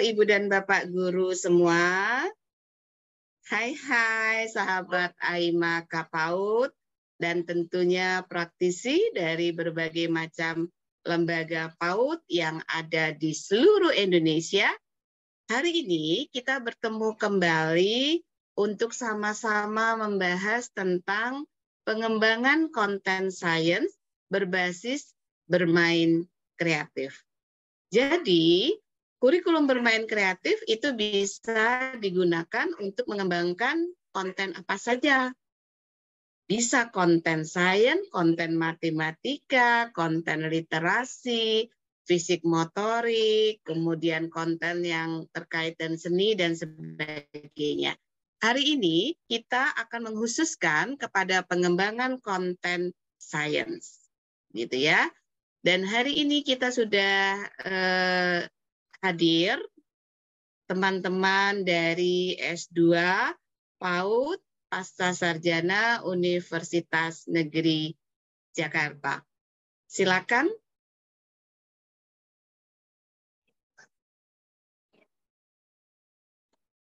Ibu dan Bapak guru semua. Hai sahabat AIMA Kapaud dan tentunya praktisi dari berbagai macam lembaga PAUD yang ada di seluruh Indonesia. Hari ini kita bertemu kembali untuk sama-sama membahas tentang pengembangan konten sains berbasis bermain kreatif. Jadi, kurikulum bermain kreatif itu bisa digunakan untuk mengembangkan konten apa saja. Bisa konten sains, konten matematika, konten literasi, fisik motorik, kemudian konten yang terkait dengan seni dan sebagainya. Hari ini kita akan mengkhususkan kepada pengembangan konten sains, gitu ya. Dan hari ini kita sudah hadir teman-teman dari S2 PAUD Pasca Sarjana Universitas Negeri Jakarta. Silakan.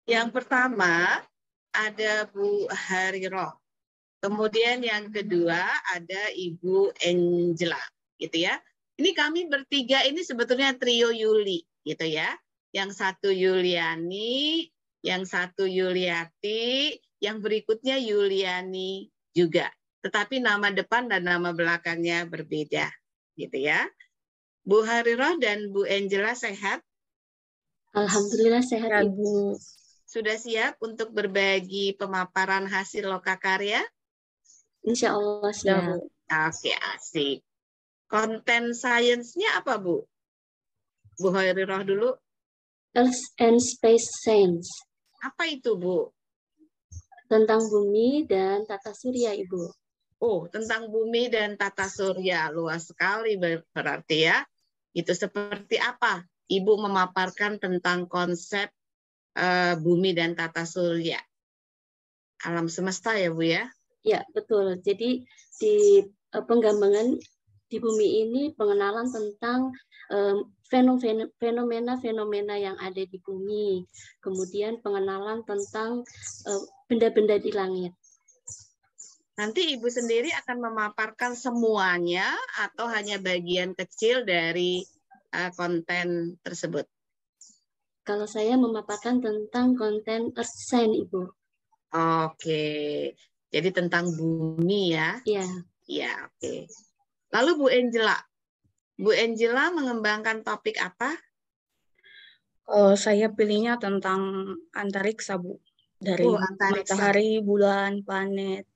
Yang pertama ada Bu Hariroh. Kemudian yang kedua ada Ibu Angela, gitu ya. Ini kami bertiga ini sebetulnya trio Yuli, gitu ya. Yang satu Yuliani, yang satu Yuliati, yang berikutnya Yuliani juga. Tetapi nama depan dan nama belakangnya berbeda, gitu ya. Bu Hariroh dan Bu Angela sehat? Alhamdulillah sehat, Ibu. Sudah siap untuk berbagi pemaparan hasil lokakarya? Insya Allah siap. Oke, asik. Konten sainsnya apa, Bu? Bu Hoiriroh dulu. Earth and Space Science. Apa itu, Bu? Tentang bumi dan tata surya, Ibu. Oh, tentang bumi dan tata surya. Luas sekali berarti ya. Itu seperti apa? Ibu memaparkan tentang konsep bumi dan tata surya. Alam semesta ya, Bu ya? Ya, betul. Jadi di penggambaran di bumi ini pengenalan tentang fenomena-fenomena yang ada di bumi. Kemudian pengenalan tentang benda-benda di langit. Nanti Ibu sendiri akan memaparkan semuanya atau hanya bagian kecil dari konten tersebut? Kalau saya memaparkan tentang konten Earth Science, Ibu. Oke, jadi tentang bumi ya? Iya. Iya, oke. Lalu Bu Angela mengembangkan topik apa? Saya pilihnya tentang antariksa, Bu. Dari antariksa. Matahari, bulan, planet.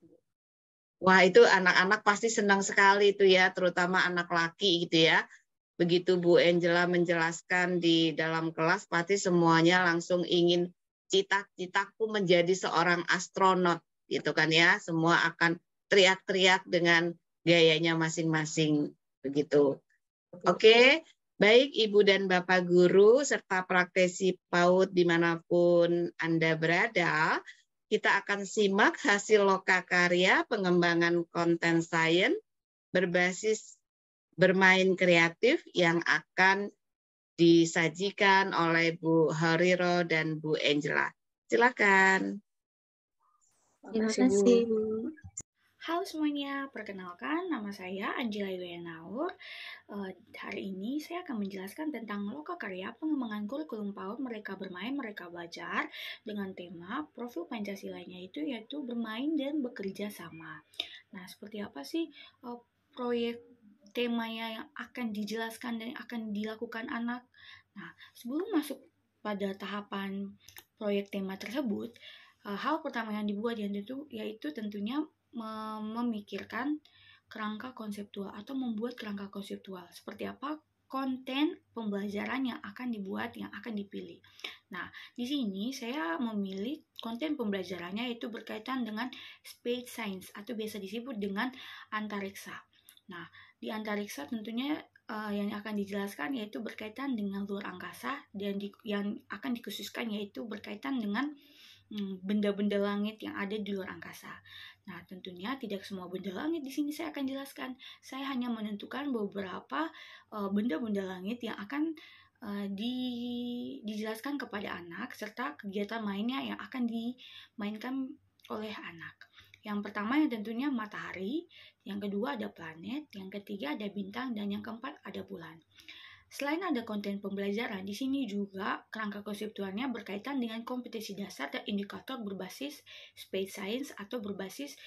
Wah, itu anak-anak pasti senang sekali itu ya, terutama anak laki gitu ya. Begitu Bu Angela menjelaskan di dalam kelas, pasti semuanya langsung ingin cita-citaku menjadi seorang astronot gitu kan ya. Semua akan teriak-teriak dengan gayanya masing-masing begitu. Oke, baik Ibu dan Bapak guru serta praktisi PAUD dimanapun Anda berada, kita akan simak hasil lokakarya pengembangan konten sains berbasis bermain kreatif yang akan disajikan oleh Bu Hariroh dan Bu Angela. Silakan. Terima kasih, Bu. Halo semuanya, perkenalkan nama saya Angela Yulianaur. Hari ini saya akan menjelaskan tentang lokakarya pengembangan kurikulum PAUD Mereka Bermain, Mereka Belajar dengan tema profil Pancasilanya itu yaitu bermain dan bekerja sama. Nah, seperti apa sih proyek temanya yang akan dijelaskan dan akan dilakukan anak? Nah, sebelum masuk pada tahapan proyek tema tersebut, hal pertama yang dibuat yaitu tentunya memikirkan kerangka konseptual atau membuat kerangka konseptual. Seperti apa konten pembelajaran yang akan dibuat, yang akan dipilih. Nah, di sini saya memilih konten pembelajarannya yaitu berkaitan dengan space science atau biasa disebut dengan antariksa. Nah, di antariksa tentunya yang akan dijelaskan yaitu berkaitan dengan luar angkasa dan yang akan dikhususkan yaitu berkaitan dengan benda-benda langit yang ada di luar angkasa. Nah, tentunya tidak semua benda langit di sini saya akan jelaskan. Saya hanya menentukan beberapa benda-benda langit yang akan dijelaskan kepada anak serta kegiatan mainnya yang akan dimainkan oleh anak. Yang pertama yang tentunya matahari, yang kedua ada planet, yang ketiga ada bintang, dan yang keempat ada bulan. Selain ada konten pembelajaran, di sini juga kerangka konseptualnya berkaitan dengan kompetensi dasar dan indikator berbasis space science atau berbasis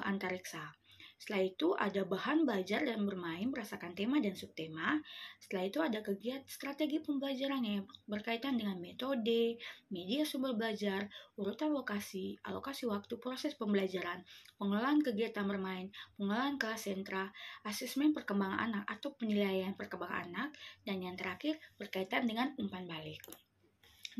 antariksa. Setelah itu ada bahan belajar dan bermain berdasarkan tema dan subtema. Setelah itu ada kegiatan strategi pembelajaran yang berkaitan dengan metode, media sumber belajar, urutan lokasi, alokasi waktu, proses pembelajaran, pengelolaan kegiatan bermain, pengelolaan kelas sentra, asesmen perkembangan anak atau penilaian perkembangan anak, dan yang terakhir berkaitan dengan umpan balik.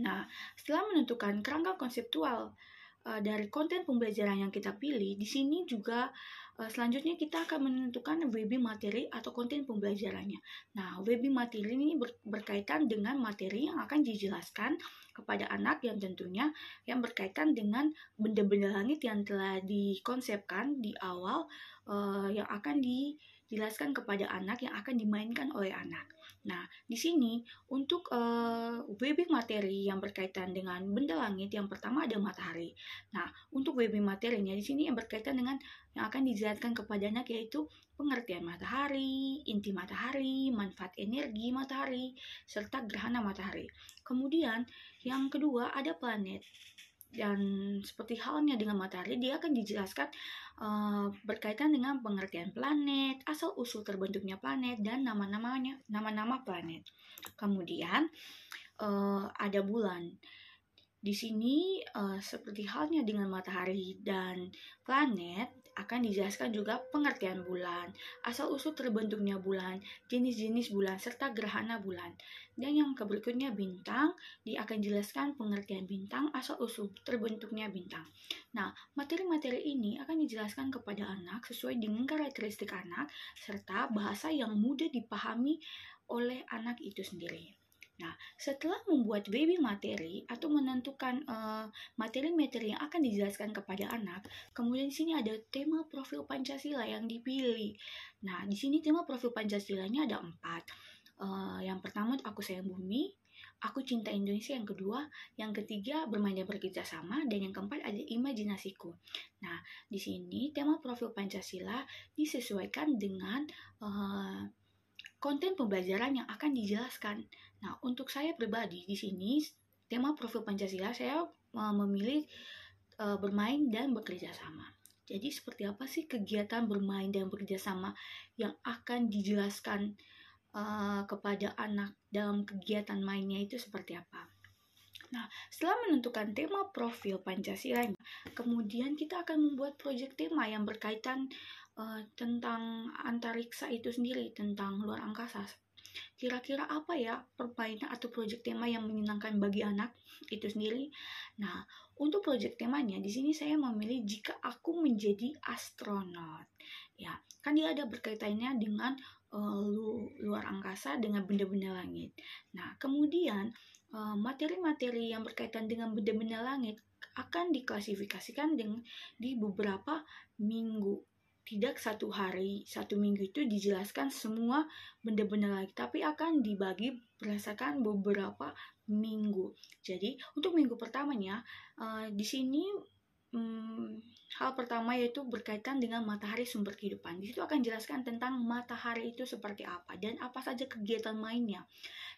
Nah, setelah menentukan kerangka konseptual dari konten pembelajaran yang kita pilih, di sini juga selanjutnya kita akan menentukan WB materi atau konten pembelajarannya. Nah, WB materi ini berkaitan dengan materi yang akan dijelaskan kepada anak yang tentunya yang berkaitan dengan benda-benda langit yang telah dikonsepkan di awal yang akan dijelaskan kepada anak yang akan dimainkan oleh anak. Nah, di sini untuk WB materi yang berkaitan dengan benda langit, yang pertama ada matahari. Nah, untuk WB materinya di sini yang berkaitan dengan yang akan dijelaskan kepada anak yaitu pengertian matahari, inti matahari, manfaat energi matahari, serta gerhana matahari. Kemudian yang kedua ada planet. Dan seperti halnya dengan matahari, dia akan dijelaskan berkaitan dengan pengertian planet, asal-usul terbentuknya planet, dan nama-nama planet. Kemudian ada bulan. Di sini seperti halnya dengan matahari dan planet, akan dijelaskan juga pengertian bulan, asal-usul terbentuknya bulan, jenis-jenis bulan, serta gerhana bulan. Dan yang berikutnya bintang, dia akan jelaskan pengertian bintang, asal-usul terbentuknya bintang. Nah, materi-materi ini akan dijelaskan kepada anak sesuai dengan karakteristik anak, serta bahasa yang mudah dipahami oleh anak itu sendiri. Nah, setelah membuat WB materi atau menentukan materi-materi yang akan dijelaskan kepada anak, kemudian di sini ada tema profil Pancasila yang dipilih. Nah, di sini tema profil Pancasilanya ada 4. Yang pertama, aku sayang bumi, aku cinta Indonesia, yang kedua, yang ketiga, bermain dan bekerja sama, dan yang keempat ada imajinasiku. Nah, di sini tema profil Pancasila disesuaikan dengan konten pembelajaran yang akan dijelaskan. Nah, untuk saya pribadi di sini tema profil Pancasila saya memilih bermain dan bekerja sama. Jadi seperti apa sih kegiatan bermain dan bekerja sama yang akan dijelaskan kepada anak dalam kegiatan mainnya itu seperti apa? Nah, setelah menentukan tema profil Pancasila, kemudian kita akan membuat proyek tema yang berkaitan tentang antariksa itu sendiri, tentang luar angkasa. Kira-kira apa ya permainan atau proyek tema yang menyenangkan bagi anak itu sendiri? Nah, untuk proyek temanya di sini saya memilih jika aku menjadi astronot. Ya, kan dia ada berkaitannya dengan luar angkasa dengan benda-benda langit. Nah, kemudian materi-materi yang berkaitan dengan benda-benda langit akan diklasifikasikan di beberapa minggu. Tidak satu hari, satu minggu itu dijelaskan semua benda-benda langit, tapi akan dibagi berdasarkan beberapa minggu. Jadi untuk minggu pertamanya di sini hal pertama yaitu berkaitan dengan matahari sumber kehidupan. Di situ akan jelaskan tentang matahari itu seperti apa dan apa saja kegiatan mainnya.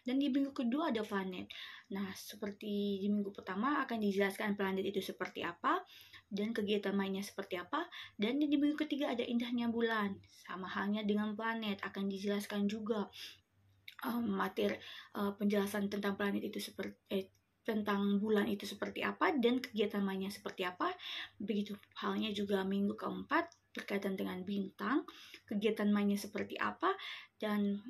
Dan di minggu kedua ada planet. Nah, seperti di minggu pertama akan dijelaskan planet itu seperti apa dan kegiatan mainnya seperti apa. Dan di minggu ketiga ada indahnya bulan. Sama halnya dengan planet akan dijelaskan juga materi penjelasan tentang planet itu tentang bulan itu seperti apa dan kegiatan mainnya seperti apa. Begitu halnya juga minggu keempat berkaitan dengan bintang, kegiatan mainnya seperti apa dan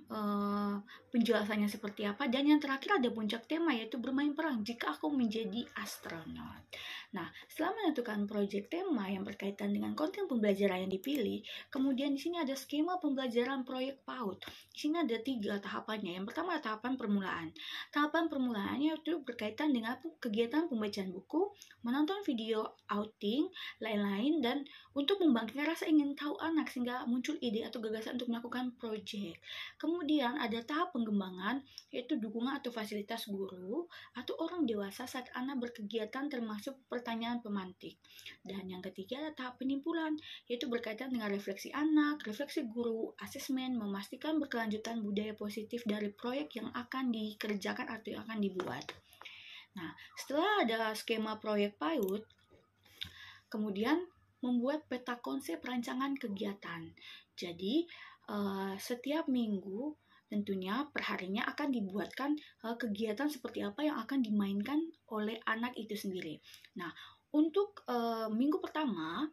penjelasannya seperti apa. Dan yang terakhir ada puncak tema yaitu bermain perang jika aku menjadi astronot. Nah, setelah menentukan proyek tema yang berkaitan dengan konten pembelajaran yang dipilih, kemudian di sini ada skema pembelajaran proyek PAUD. Di sini ada 3 tahapannya. Yang pertama tahapan permulaan. Tahapan permulaannya itu berkaitan dengan kegiatan pembacaan buku, menonton video outing, lain-lain, dan untuk membangkitkan rasa ingin tahu anak sehingga muncul ide atau gagasan untuk melakukan proyek. Kemudian ada tahap pengembangan, yaitu dukungan atau fasilitas guru atau orang dewasa saat anak berkegiatan termasuk pertanyaan pemantik. Dan yang ketiga ada tahap penimpulan, yaitu berkaitan dengan refleksi anak, refleksi guru, asesmen, memastikan berkelanjutan budaya positif dari proyek yang akan dikerjakan atau yang akan dibuat. Nah, setelah ada skema proyek PAUD, kemudian membuat peta konsep rancangan kegiatan. Jadi, setiap minggu tentunya perharinya akan dibuatkan kegiatan seperti apa yang akan dimainkan oleh anak itu sendiri. Nah, untuk minggu pertama,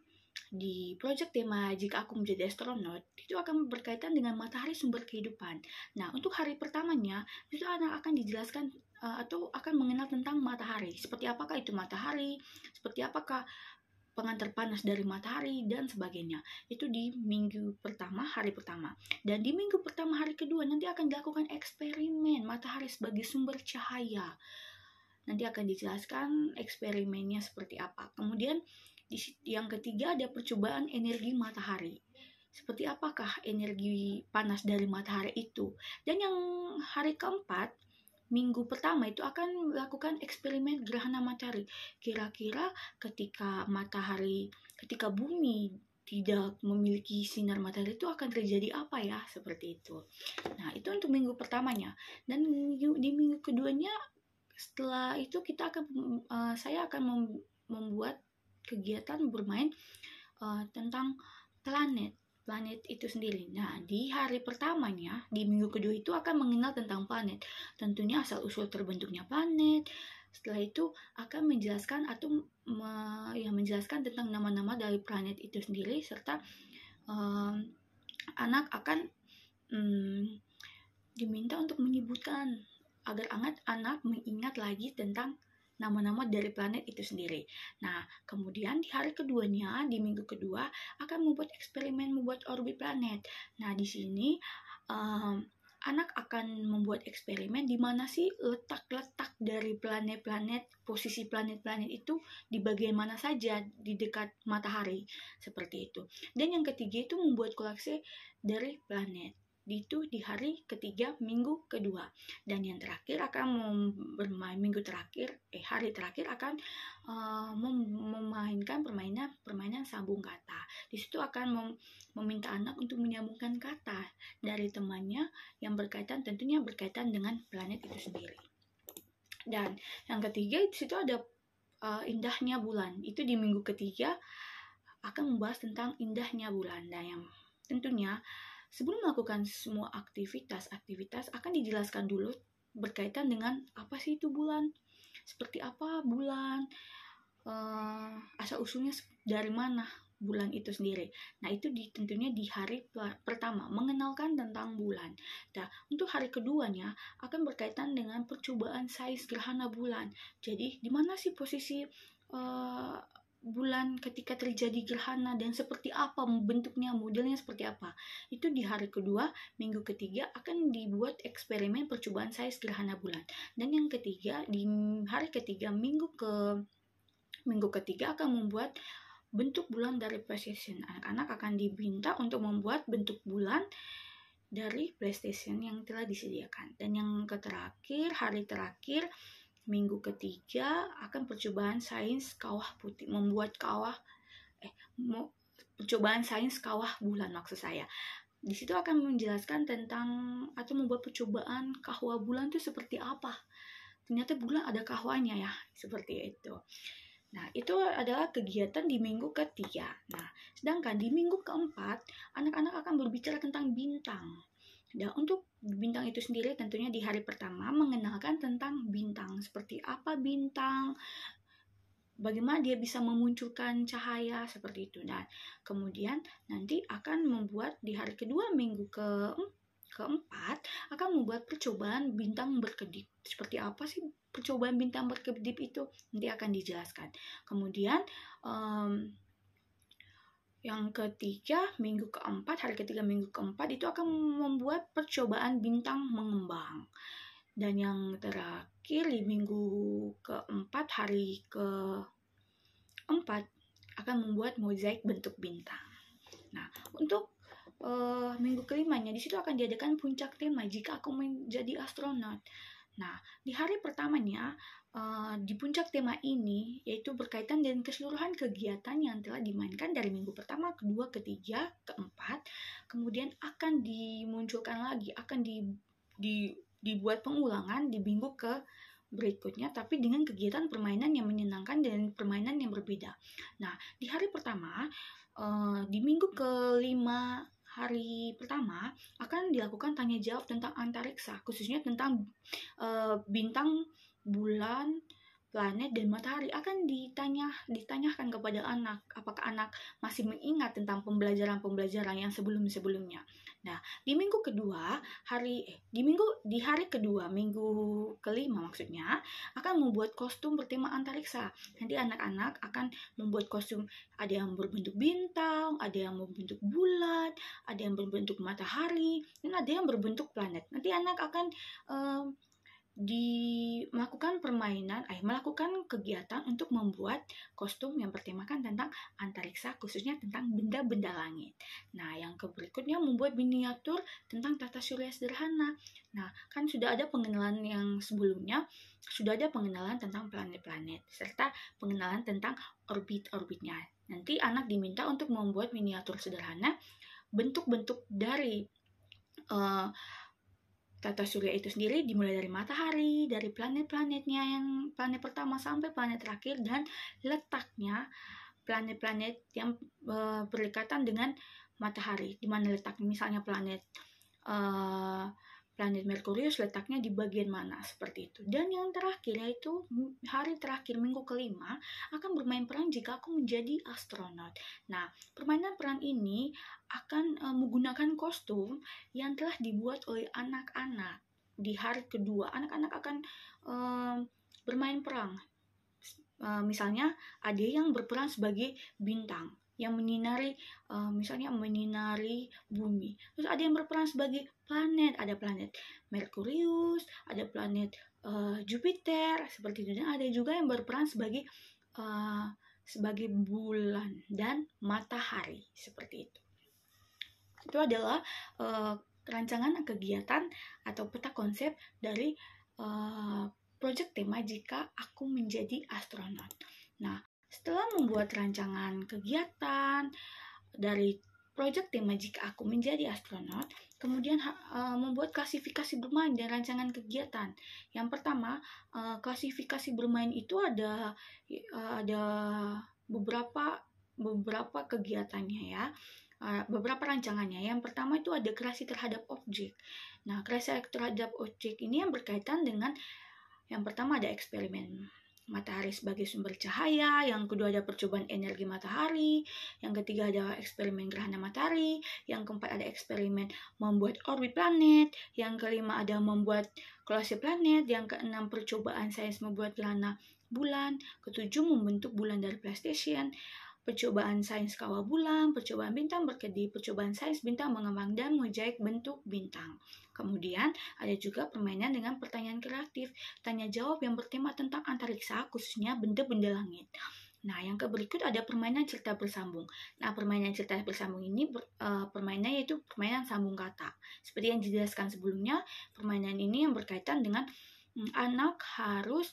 di proyek tema Jika Aku Menjadi Astronot, itu akan berkaitan dengan matahari sumber kehidupan. Nah, untuk hari pertamanya, itu anak akan dijelaskan atau akan mengenal tentang matahari. Seperti apakah itu matahari, seperti apakah pengantar panas dari matahari, dan sebagainya. Itu di minggu pertama, hari pertama. Dan di minggu pertama, hari kedua, nanti akan dilakukan eksperimen matahari sebagai sumber cahaya. Nanti akan dijelaskan eksperimennya seperti apa. Kemudian yang ketiga ada percobaan energi matahari. Seperti apakah energi panas dari matahari itu. Dan yang hari keempat, minggu pertama itu akan melakukan eksperimen gerhana matahari. Kira-kira ketika bumi tidak memiliki sinar matahari itu akan terjadi apa ya, seperti itu. Nah, itu untuk minggu pertamanya. Dan di minggu keduanya, setelah itu saya akan membuat kegiatan bermain tentang planet itu sendiri. Nah, di hari pertamanya, di minggu kedua itu akan mengenal tentang planet. Tentunya asal-usul terbentuknya planet. Setelah itu akan menjelaskan menjelaskan tentang nama-nama dari planet itu sendiri, serta anak akan diminta untuk menyebutkan agar anak mengingat lagi tentang nama-nama dari planet itu sendiri. Nah, kemudian di hari keduanya, di minggu kedua, akan membuat eksperimen membuat orbit planet. Nah, di sini anak akan membuat eksperimen di mana sih letak-letak dari planet-planet, posisi planet-planet itu di bagian mana saja di dekat matahari, seperti itu. Dan yang ketiga itu membuat koleksi dari planet. Itu di hari ketiga minggu kedua. Dan yang terakhir akan bermain hari terakhir akan memainkan permainan sambung kata. Di situ akan meminta anak untuk menyambungkan kata dari temannya yang tentunya berkaitan dengan planet itu sendiri. Dan yang ketiga di situ ada indahnya bulan. Itu di minggu ketiga akan membahas tentang indahnya bulan. Dan yang tentunya sebelum melakukan semua aktivitas akan dijelaskan dulu berkaitan dengan apa sih itu bulan, seperti apa bulan, asal-usulnya dari mana bulan itu sendiri. Nah, itu tentunya di hari pertama, mengenalkan tentang bulan. Nah, untuk hari keduanya akan berkaitan dengan percobaan sains gerhana bulan. Jadi, di mana sih posisi bulan ketika terjadi gerhana dan seperti apa bentuknya, modelnya seperti apa. Itu di hari kedua, minggu ketiga akan dibuat eksperimen percobaan sains gerhana bulan. Dan yang ketiga, di hari ketiga, minggu ketiga akan membuat bentuk bulan dari PlayStation. Anak-anak akan diminta untuk membuat bentuk bulan dari PlayStation yang telah disediakan. Dan yang hari terakhir, minggu ketiga akan percobaan sains kawah putih, percobaan sains kawah bulan maksud saya. Di situ akan menjelaskan tentang atau membuat percobaan kawah bulan itu seperti apa. Ternyata bulan ada kawahnya ya, seperti itu. Nah, itu adalah kegiatan di minggu ketiga. Nah, sedangkan di minggu keempat, anak-anak akan berbicara tentang bintang. Dan untuk bintang itu sendiri tentunya di hari pertama mengenalkan tentang bintang. Seperti apa bintang, bagaimana dia bisa memunculkan cahaya, seperti itu. Dan kemudian nanti akan membuat di hari kedua minggu keempat akan membuat percobaan bintang berkedip. Seperti apa sih percobaan bintang berkedip itu? Nanti akan dijelaskan. Kemudian yang ketiga, hari ketiga minggu keempat itu akan membuat percobaan bintang mengembang. Dan yang terakhir di minggu keempat, hari keempat akan membuat mozaik bentuk bintang. Nah, untuk minggu kelimanya, di situ akan diadakan puncak tema jika aku menjadi astronot. Nah, di hari pertamanya, di puncak tema ini, yaitu berkaitan dengan keseluruhan kegiatan yang telah dimainkan dari minggu pertama, kedua, ketiga, keempat, kemudian akan dimunculkan lagi, akan dibuat pengulangan di minggu ke berikutnya, tapi dengan kegiatan permainan yang menyenangkan dan permainan yang berbeda. Nah, di hari pertama, di minggu kelima hari pertama akan dilakukan tanya jawab tentang antariksa, khususnya tentang bintang, bulan, planet, dan matahari. Akan ditanyakan kepada anak, apakah anak masih mengingat tentang pembelajaran yang sebelum-sebelumnya. Nah, di minggu kedua, di hari kedua, minggu kelima maksudnya, akan membuat kostum bertema antariksa. Nanti anak-anak akan membuat kostum, ada yang berbentuk bintang, ada yang berbentuk bulan, ada yang berbentuk matahari, dan ada yang berbentuk planet. Nanti anak akan melakukan kegiatan untuk membuat kostum yang bertemakan tentang antariksa, khususnya tentang benda-benda langit. Nah, yang berikutnya membuat miniatur tentang tata surya sederhana. Nah, kan sudah ada pengenalan yang sebelumnya, sudah ada pengenalan tentang planet-planet, serta pengenalan tentang orbit-orbitnya. Nanti anak diminta untuk membuat miniatur sederhana, bentuk-bentuk dari tata surya itu sendiri, dimulai dari matahari, dari planet-planetnya, yang planet pertama sampai planet terakhir, dan letaknya planet-planet yang berdekatan dengan matahari. Di mana letaknya, misalnya planet Merkurius letaknya di bagian mana, seperti itu. Dan yang terakhir, yaitu hari terakhir, minggu kelima, akan bermain peran jika aku menjadi astronot. Nah, permainan peran ini akan menggunakan kostum yang telah dibuat oleh anak-anak. Di hari kedua, anak-anak akan bermain peran. Misalnya, ada yang berperan sebagai bintang yang menyinari, misalnya menyinari bumi. Terus ada yang berperan sebagai planet, ada planet Merkurius, ada planet Jupiter, seperti itu. Dan ada juga yang berperan sebagai bulan dan matahari, seperti itu. Itu adalah rancangan kegiatan atau peta konsep dari proyek tema jika aku menjadi astronot. Nah, setelah membuat rancangan kegiatan dari proyek tema jika aku menjadi astronot, kemudian membuat klasifikasi bermain dan rancangan kegiatan. Yang pertama, klasifikasi bermain itu ada beberapa kegiatannya ya. Beberapa rancangannya. Yang pertama itu ada kreasi terhadap objek. Nah, kreasi terhadap objek ini yang berkaitan dengan, yang pertama ada eksperimen matahari sebagai sumber cahaya, yang kedua ada percobaan energi matahari, yang ketiga ada eksperimen gerhana matahari, yang keempat ada eksperimen membuat orbit planet, yang kelima ada membuat kolase planet, yang keenam percobaan sains membuat gerhana bulan, ketujuh membentuk bulan dari PlayStation, percobaan sains kawah bulan, percobaan bintang berkedip, percobaan sains bintang mengembang, dan mozaik bentuk bintang. Kemudian ada juga permainan dengan pertanyaan kreatif, tanya jawab yang bertema tentang antariksa, khususnya benda-benda langit. Nah, yang berikut ada permainan cerita bersambung. Nah, permainan cerita bersambung ini permainan yaitu permainan sambung kata. Seperti yang dijelaskan sebelumnya, permainan ini yang berkaitan dengan anak harus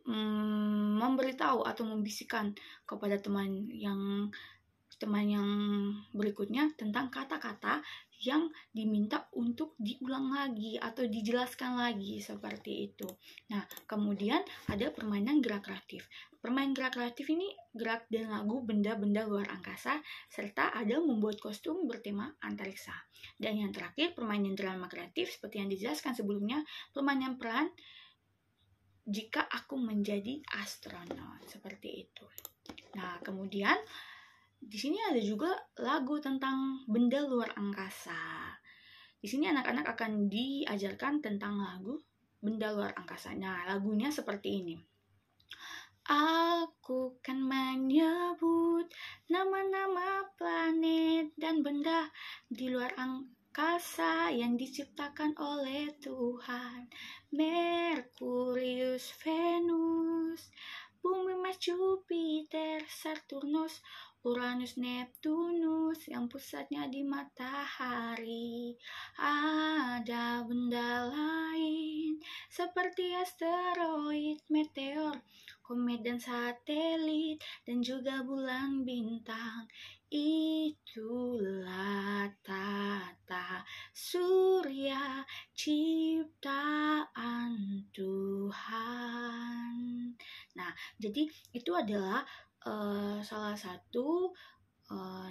memberitahu atau membisikkan kepada teman yang berikutnya tentang kata-kata yang diminta untuk diulang lagi atau dijelaskan lagi, seperti itu. Nah, kemudian ada permainan gerak kreatif. Permainan gerak kreatif ini gerak dan lagu benda-benda luar angkasa, serta ada membuat kostum bertema antariksa. Dan yang terakhir, permainan drama kreatif seperti yang dijelaskan sebelumnya, permainan peran jika aku menjadi astronot, seperti itu. Nah, kemudian di sini ada juga lagu tentang benda luar angkasa. Di sini anak-anak akan diajarkan tentang lagu benda luar angkasa. Nah, lagunya seperti ini. Aku kan menyebut nama-nama planet dan benda di luar angkasa yang diciptakan oleh Tuhan. Merkurius, Venus, Bumi, Mars, Jupiter, Saturnus, Uranus Neptunus yang pusatnya di matahari. Ada benda lain seperti asteroid, meteor, komet dan satelit, dan juga bulan bintang. Itulah tata surya ciptaan Tuhan. Nah, jadi itu adalah salah satu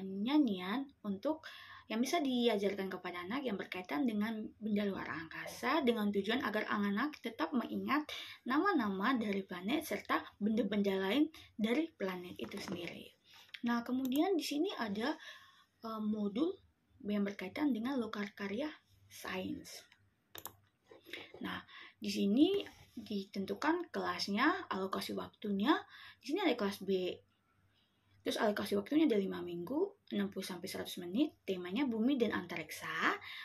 nyanyian untuk yang bisa diajarkan kepada anak yang berkaitan dengan benda luar angkasa dengan tujuan agar anak tetap mengingat nama-nama dari planet serta benda-benda lain dari planet itu sendiri. Nah, kemudian di sini ada modul yang berkaitan dengan lokakarya sains. Nah, di sini ditentukan kelasnya, alokasi waktunya. Di sini ada kelas B. Terus alokasi waktunya ada 5 minggu, 60-100 menit. Temanya bumi dan antariksa.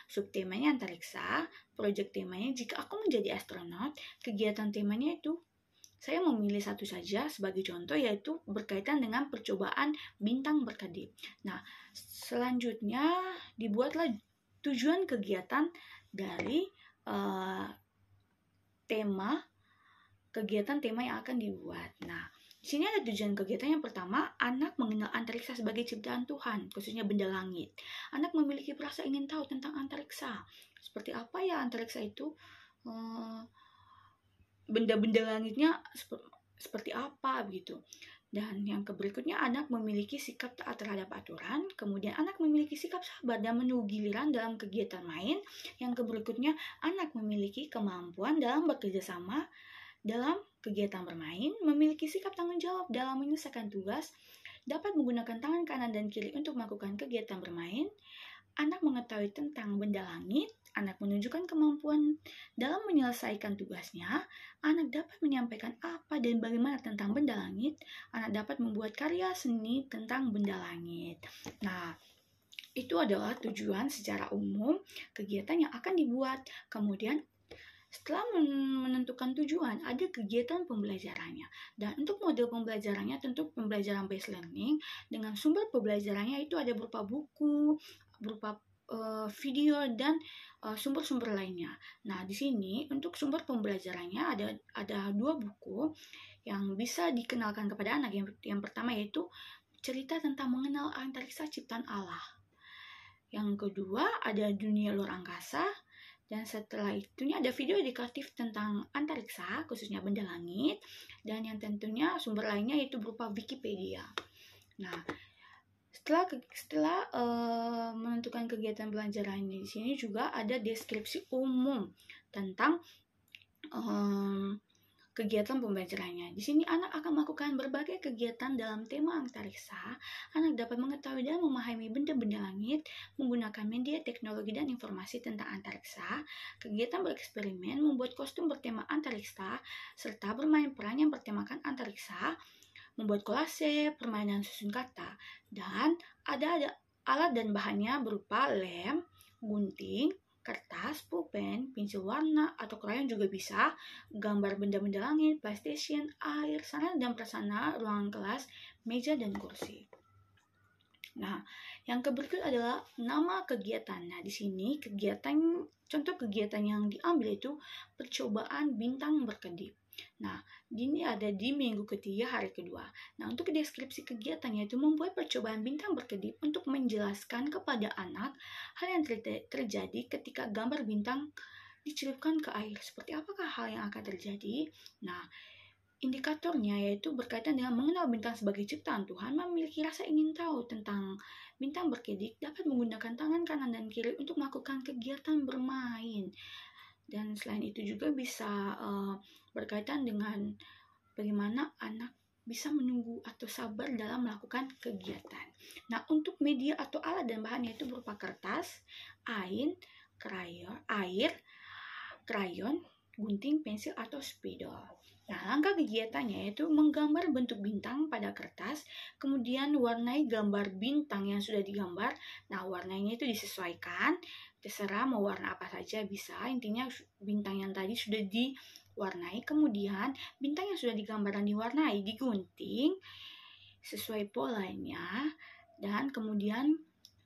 Subtemanya antariksa. Proyek temanya jika aku menjadi astronot. Kegiatan temanya itu saya memilih satu saja sebagai contoh, yaitu berkaitan dengan percobaan bintang berkedip. Nah, selanjutnya dibuatlah tujuan kegiatan dari kegiatan tema yang akan dibuat. Nah, di sini ada tujuan kegiatan yang pertama, anak mengenal antariksa sebagai ciptaan Tuhan, khususnya benda langit. Anak memiliki rasa ingin tahu tentang antariksa. Seperti apa ya antariksa itu? Benda-benda langitnya seperti apa begitu. Dan yang berikutnya, anak memiliki sikap taat terhadap aturan. Kemudian anak memiliki sikap sabar dan menunggu giliran dalam kegiatan main. Yang berikutnya, anak memiliki kemampuan dalam bekerja sama dalam kegiatan bermain, memiliki sikap tanggung jawab dalam menyelesaikan tugas, dapat menggunakan tangan kanan dan kiri untuk melakukan kegiatan bermain. Anak mengetahui tentang benda langit. Anak menunjukkan kemampuan dalam menyelesaikan tugasnya. Anak dapat menyampaikan apa dan bagaimana tentang benda langit. Anak dapat membuat karya seni tentang benda langit. Nah, itu adalah tujuan secara umum kegiatan yang akan dibuat. Kemudian setelah menentukan tujuan, ada kegiatan pembelajarannya. Dan untuk model pembelajarannya tentu pembelajaran based learning dengan sumber pembelajarannya itu ada berupa buku, berupa video dan sumber-sumber lainnya. Nah, di sini untuk sumber pembelajarannya ada 2 buku yang bisa dikenalkan kepada anak. Yang pertama yaitu cerita tentang mengenal antariksa ciptaan Allah. Yang kedua ada dunia luar angkasa. Dan setelah itunya ada video edukatif tentang antariksa, khususnya benda langit. Dan yang tentunya sumber lainnya yaitu berupa Wikipedia. Nah, setelah menentukan kegiatan pembelajaran di sini juga ada deskripsi umum tentang kegiatan pembelajarannya. Di sini anak akan melakukan berbagai kegiatan dalam tema antariksa. Anak dapat mengetahui dan memahami benda-benda langit menggunakan media, teknologi, dan informasi tentang antariksa. Kegiatan bereksperimen, membuat kostum bertema antariksa, serta bermain peran yang bertemakan antariksa, membuat kolase, permainan susun kata, dan ada alat dan bahannya berupa lem, gunting, kertas, pulpen, pensil warna, atau krayon juga bisa, gambar benda-benda langit, PlayStation, air, sarana dan prasarana, ruangan kelas, meja, dan kursi. Nah, yang berikut adalah nama kegiatan. Nah, di sini contoh kegiatan yang diambil itu percobaan bintang berkedip. Nah, ini ada di minggu ketiga hari kedua. Nah, untuk deskripsi kegiatannya itu membuat percobaan bintang berkedip untuk menjelaskan kepada anak hal yang terjadi ketika gambar bintang dicelupkan ke air. Seperti apakah hal yang akan terjadi? Nah, indikatornya yaitu berkaitan dengan mengenal bintang sebagai ciptaan Tuhan, memiliki rasa ingin tahu tentang bintang berkedip, dapat menggunakan tangan kanan dan kiri untuk melakukan kegiatan bermain. Dan selain itu juga bisa berkaitan dengan bagaimana anak bisa menunggu atau sabar dalam melakukan kegiatan. Nah, untuk media atau alat dan bahannya itu berupa kertas, air, krayon, gunting, pensil, atau spidol. Nah, langkah kegiatannya yaitu menggambar bentuk bintang pada kertas, kemudian warnai gambar bintang yang sudah digambar. Nah, warnanya itu disesuaikan, terserah mau warna apa saja bisa, intinya bintang yang tadi sudah diwarnai, kemudian bintang yang sudah digambar dan diwarnai digunting, sesuai polanya, dan kemudian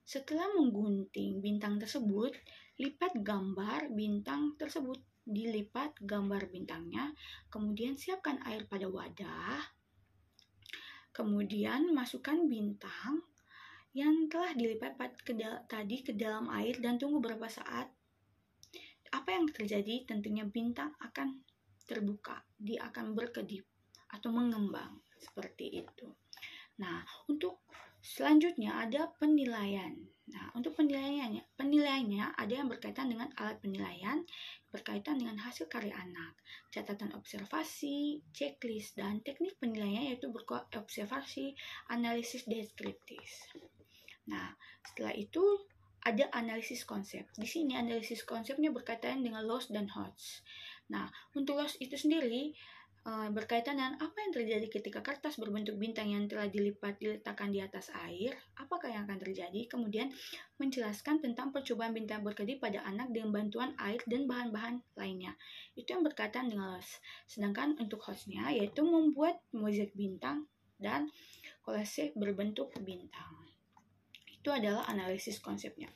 setelah menggunting bintang tersebut, lipat gambar bintang tersebut, dilipat gambar bintangnya, kemudian siapkan air pada wadah, kemudian masukkan bintang yang telah dilipat tadi ke dalam air dan tunggu beberapa saat. Apa yang terjadi? Tentunya bintang akan terbuka, dia akan berkedip atau mengembang seperti itu. Nah, untuk selanjutnya ada penilaian. Nah, untuk penilaiannya ada yang berkaitan dengan alat penilaian, berkaitan dengan hasil karya anak, catatan observasi, checklist, dan teknik penilaiannya yaitu berupa observasi, analisis deskriptif. Nah, setelah itu ada analisis konsep. Di sini analisis konsepnya berkaitan dengan loss dan HOTS. Nah, untuk loss itu sendiri berkaitan dengan apa yang terjadi ketika kertas berbentuk bintang yang telah diletakkan di atas air, apakah yang akan terjadi, kemudian menjelaskan tentang percobaan bintang berkedip pada anak dengan bantuan air dan bahan-bahan lainnya. Itu yang berkaitan dengan loss. Sedangkan untuk HOTS-nya yaitu membuat mozaik bintang dan kolase berbentuk bintang. Itu adalah analisis konsepnya.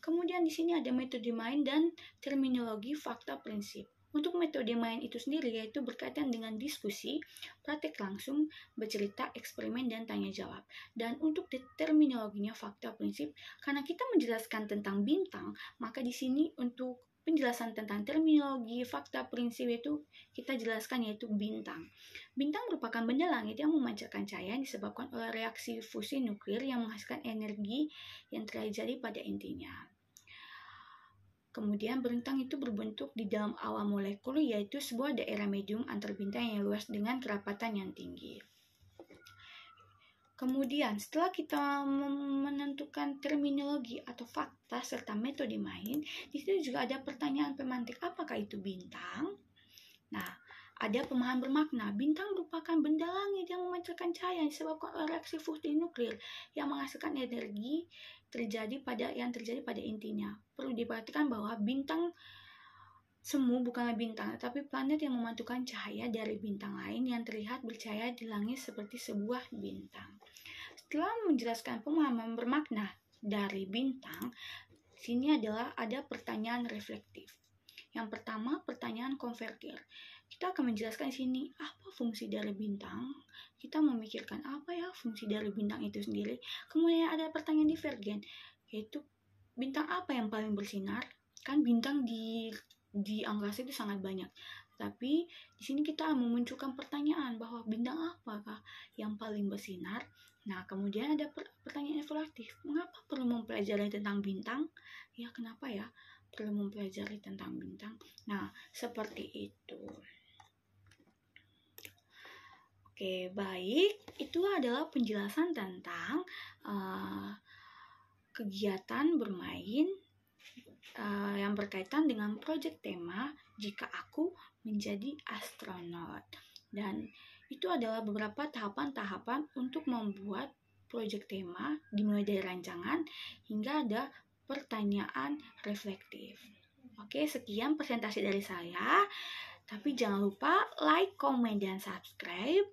Kemudian di sini ada metode main dan terminologi fakta prinsip. Untuk metode main itu sendiri yaitu berkaitan dengan diskusi, praktek langsung, bercerita, eksperimen, dan tanya jawab. Dan untuk terminologinya fakta prinsip, karena kita menjelaskan tentang bintang, maka di sini untuk penjelasan tentang terminologi fakta prinsip itu kita jelaskan yaitu bintang. Bintang merupakan benda langit yang memancarkan cahaya yang disebabkan oleh reaksi fusi nuklir yang menghasilkan energi yang terjadi pada intinya. Kemudian bintang itu berbentuk di dalam awan molekul yaitu sebuah daerah medium antar bintang yang luas dengan kerapatan yang tinggi. Kemudian setelah kita menentukan terminologi atau fakta serta metode main, di situ juga ada pertanyaan pemantik, apakah itu bintang? Nah, ada pemahaman bermakna, bintang merupakan benda langit yang memancarkan cahaya yang disebabkan oleh reaksi fusi nuklir yang menghasilkan energi yang terjadi pada intinya. Perlu diperhatikan bahwa bintang semu bukanlah bintang, tetapi planet yang memantulkan cahaya dari bintang lain yang terlihat bercahaya di langit seperti sebuah bintang. Setelah menjelaskan pemahaman bermakna dari bintang, sini adalah ada pertanyaan reflektif. Yang pertama, pertanyaan konvertir. Kita akan menjelaskan di sini apa fungsi dari bintang. Kita memikirkan apa ya fungsi dari bintang itu sendiri. Kemudian ada pertanyaan divergen, yaitu bintang apa yang paling bersinar? Kan bintang di angkasa itu sangat banyak. Tapi di sini kita memunculkan pertanyaan bahwa bintang apakah yang paling bersinar? Nah, kemudian ada pertanyaan evaluatif. Mengapa perlu mempelajari tentang bintang? Ya, kenapa ya perlu mempelajari tentang bintang? Nah, seperti itu. Oke, baik. Itu adalah penjelasan tentang kegiatan bermain yang berkaitan dengan proyek tema Jika Aku Menjadi Astronot. Dan itu adalah beberapa tahapan-tahapan untuk membuat proyek tema, dimulai dari rancangan hingga ada pertanyaan reflektif. Oke, sekian presentasi dari saya. Tapi jangan lupa like, komen, dan subscribe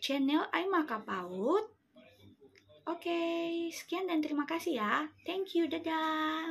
channel Aimaka PAUD. Oke, sekian dan terima kasih ya. Thank you, dadah.